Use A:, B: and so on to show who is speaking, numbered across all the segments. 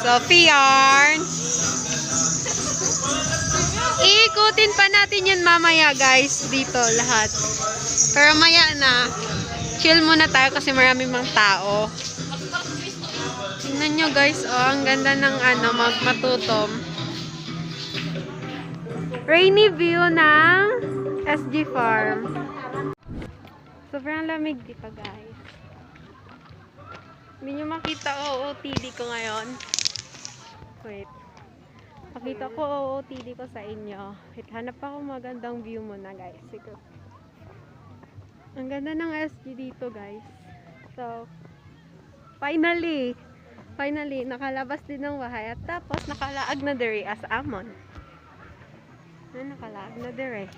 A: Sophie yarn. Iikutin pa natin yun mamaya guys. Dito lahat. Pero maya na. Chill muna tayo kasi marami mang tao. Tingnan nyo guys. Oh, ang ganda ng ano, matutom. Rainy view ng SG Farm. Sobrang lamig dito guys. Hindi nyo makita OOTD ko ngayon. Wait. Pakita ko OOTD ko sa inyo. Wait, hanap ako magandang view muna guys. Sige. Ang ganda ng SG dito guys. So, finally, nakalabas din ng bahay. At tapos, nakalaag na dere as amon. Nakalaag na dere.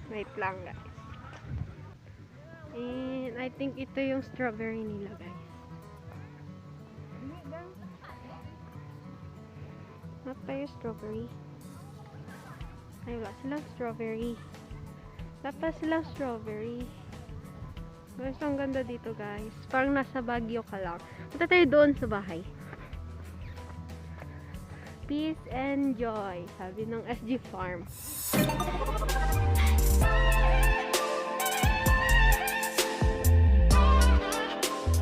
A: Wait lang guys. And I think ito yung strawberry nila guys. Not pa yung strawberry. Ay, wala silang strawberry. Wala pa silang strawberry. Guys, ang ganda dito guys. Parang nasa Baguio ka lang. Punta tayo doon sa bahay. Peace and joy. Sabi ng SG Farm.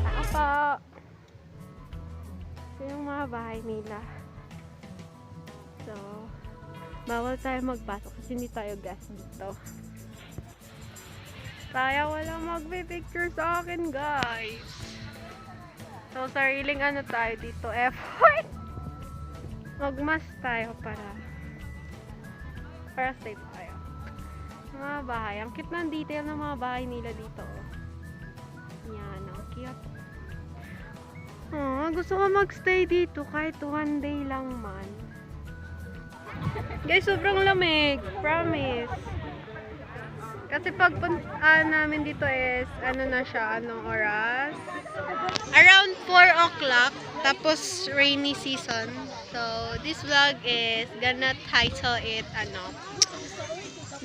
A: Tapa. Ito yung mga bahay nila. So, bawal tayo magpasok kasi hindi tayo guest dito. Kaya walang magpipicture sa akin, guys. So, sariling ano tayo dito, effort. Magmas tayo para safe tayo. Mga bahay. Ang cute ng detail ng mga bahay nila dito. Yan, ang cute. Gusto ko magstay dito kahit one day lang man. Guys, sobrang lamig. Promise. Kasi pagpunta namin dito is, ano na siya, anong oras? Around 4 o'clock. Tapos, rainy season. So, this vlog is gonna title it,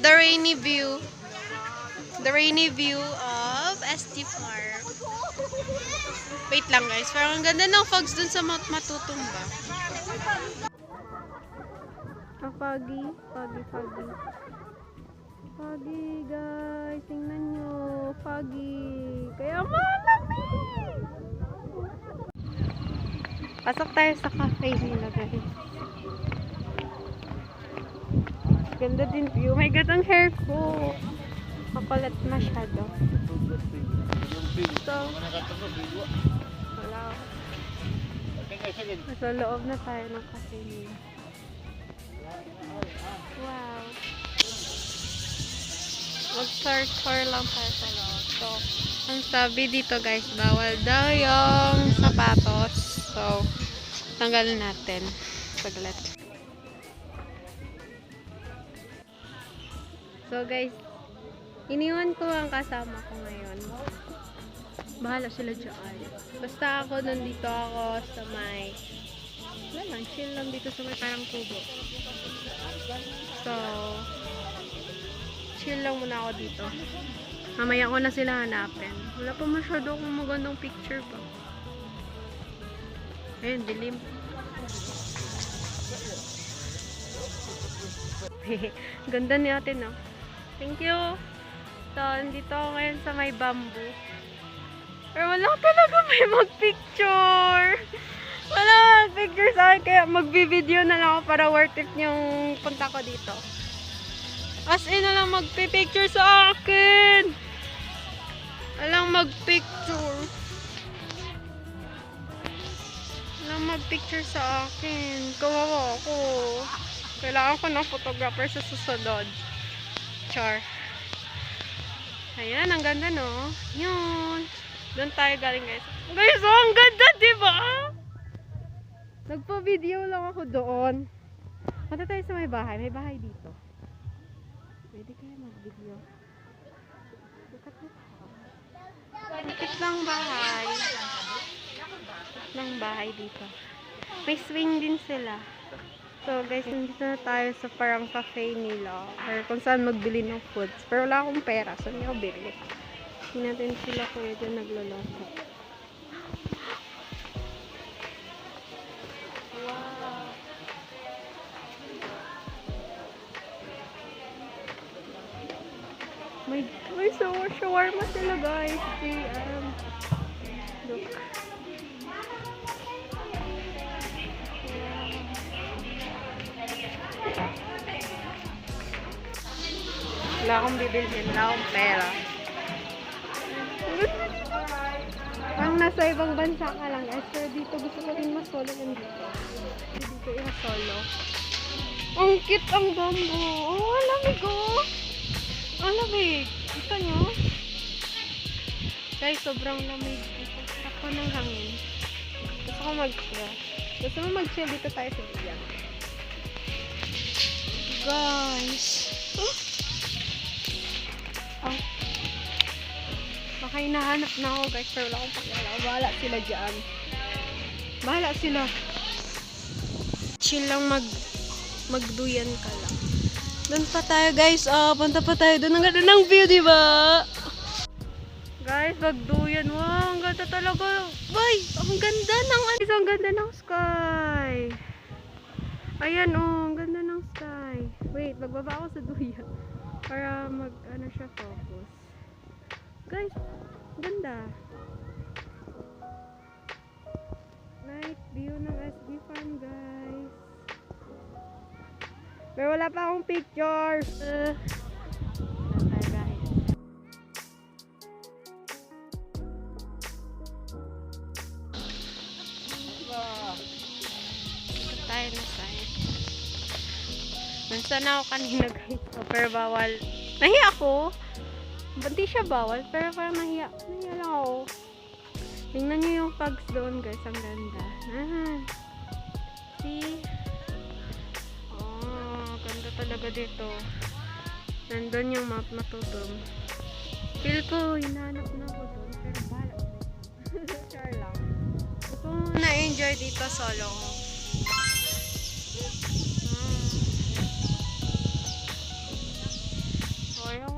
A: The Rainy View. The Rainy View of SG Farm. Wait lang guys. Parang ang ganda ng fogs dun sa matutumba. Foggy guys, tingnan nyo, foggy, kaya malamig. Pasok tayo sa cafe nila guys. Ganda din view. My God, ang hair ko makulat masyado. So, wala. Nasa loob na tayo ng cafe nila. Wow. Mag-tour lang tayo sa loob. So, ang sabi dito guys, bawal daw yung sapatos. So, tanggalin natin. Saglit. So guys, iniwan ko ang kasama ko ngayon. Bahala sila dyan. Basta ako, nandito ako sa may, wala lang, chill lang dito sa may parang kubo. So, chill lang muna ako dito. Mamaya ko na sila hanapin. Wala pa masyado akong magandang picture pa. Ayun, dilim. Ganda ni ate, no? Thank you. So, andito ako ngayon sa may bamboo. Pero wala talaga may magpicture. Wala magpicture sa akin. Kaya magbi-video na lang ako para worth it yung punta ko dito. As in, walang magpipicture sa akin. Walang magpicture. Walang magpicture sa akin. Kawawa ako. Kailangan ko ng photographer sa susunod. Char. Ayan, ang ganda, no? Yun. Doon tayo galing, guys. Guys, oh, ang ganda, diba? Nagpa-video lang ako doon. Punta tayo sa may bahay. May bahay dito. Pwede kaya mag-video. Look at this house. ng bahay. Ng bahay dito. May swing din sila. So guys, nandito na tayo sa parang cafe nila. Or kung saan magbili ng foods. Pero wala akong pera. So hindi ako bili. Hindi natin sila kuya dyan nagloloko. Wow. May shawarma sila guys. Look. Wala akong bibilhin, wala akong pera. Ang nasa ibang bansa ka lang guys, pero dito gusto ko rin masolo yan dito. Dito i-solo. Ang cute ang bamboo. Oh, ang lamig oh. Ang lamig. Ito nyo. Guys, sobrang lamig dito. Ako ng hangin. Gusto ko mag-chill. Gusto mo mag-chill dito tayo sa biyan. Guys. Oh. Baka hinahanap na ako guys, pero wala akong pakialam. Bahala sila dyan. Bahala sila. Chill lang magduyan ka lang. Doon pa tayo guys. Punta pa tayo doon. Ang ganda ng view, diba? Guys, magduyan. Wow, ang ganda talaga. Boy, ang ganda ng ang ganda ng sky. Ayan oh, ang ganda ng sky. Wait, magbaba ako sa duyan. Para ano siya focus. Guys, ganda. Night view ng SB farm, guys. Pero wala pa akong pictures. Bye, guys. Ito tayo na side. Nansan ako kanina, guys. Pero bawal. Nahiya ako. Hindi siya bawal, pero parang nahiya. Nahiya lang ako. Tingnan nyo yung pugs doon, guys. Ang ganda. See? Oh, ganda talaga dito. Nandun yung matutong. Feel ko, hinahanap na ako doon. Pero bahala. Sure lang. Gusto ko na-enjoy dito solo ko.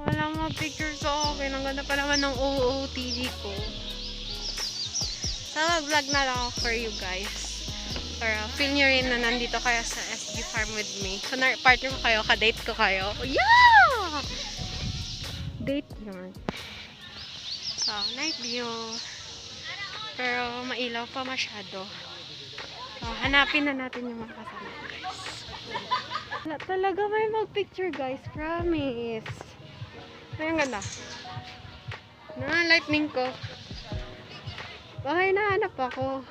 A: Walang mga pictures sa akin. Ang ganda pa naman ng OOTV ko. So, vlog na lang ako for you guys. Para feel nyo rin na nandito kayo sa SG Farm with me. So, partner ko kayo, ka-date ko kayo. Yeah! Date yun. So, night view. Pero, mailaw pa masyado. So, hanapin na natin yung mga kasama guys. Wala talaga may mag-picture guys. Promise. Ayun ganda. Lightning ko. Baka hinahanap ako.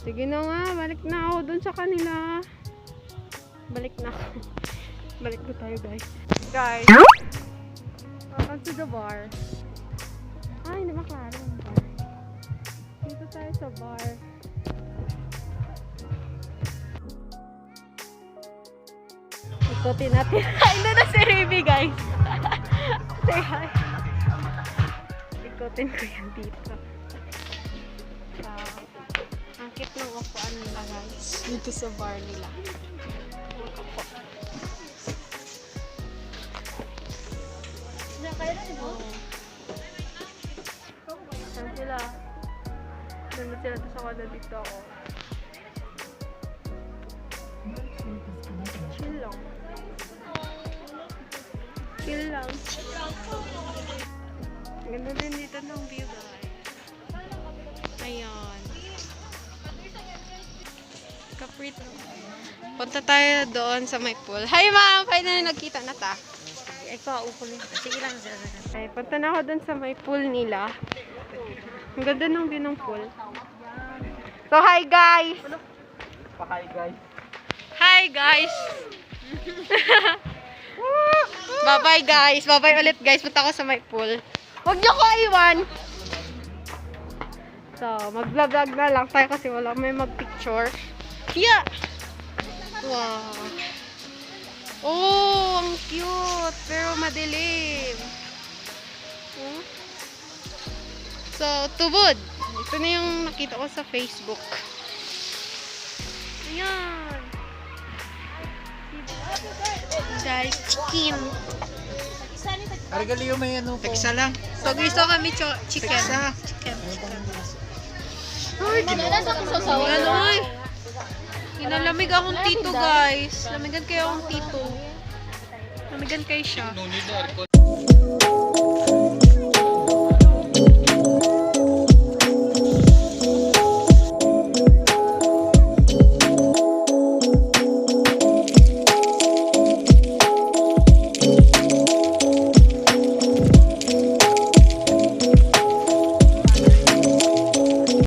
A: Sige na nga, balik na ako dun sa kanila. Balik na ako. Balik na tayo guys. Guys. Welcome to the bar. Ay, hindi maklaro ang bar. Dito tayo sa bar. Ikutin natin. Hindi na si Ruby guys. Say hi. Ikutin ko yan dito. Ang cute ng upuan nila guys. Dito sa bar nila. Upo. Saan sila? Nandun sila sa kada dito ako. Chill lang. Chill lang. Ganda din dito ng view guys. Ayan. Kaprito. Punta tayo doon sa may pool. Hi ma'am! Finally nagkita na ta.
B: Ikaw, upol nito. Sige lang.
A: Ay, punta na ako doon sa may pool nila. Ang ganda ng view ng pool. So hi guys!
B: Hi guys.
A: Hi guys! Bye-bye guys! Bye-bye ulit guys! Punta ako sa my pool. Huwag niyo ko iwan! So, mag-vlog na lang tayo kasi wala may mag-picture. Yeah! Wow! Oh! Ang cute! Pero madilim. Oh. So, tubod. Ito na yung nakita ko sa Facebook. Ayan. Dahil chicken.
C: Argalio may ano po.
B: Isa lang.
A: So, gusto kami chicken. Chicken. Ay, ano ay. Inalamig akong tito, guys. Lamigan kayo akong tito. Lamigan kayo siya.
C: No need na aircon.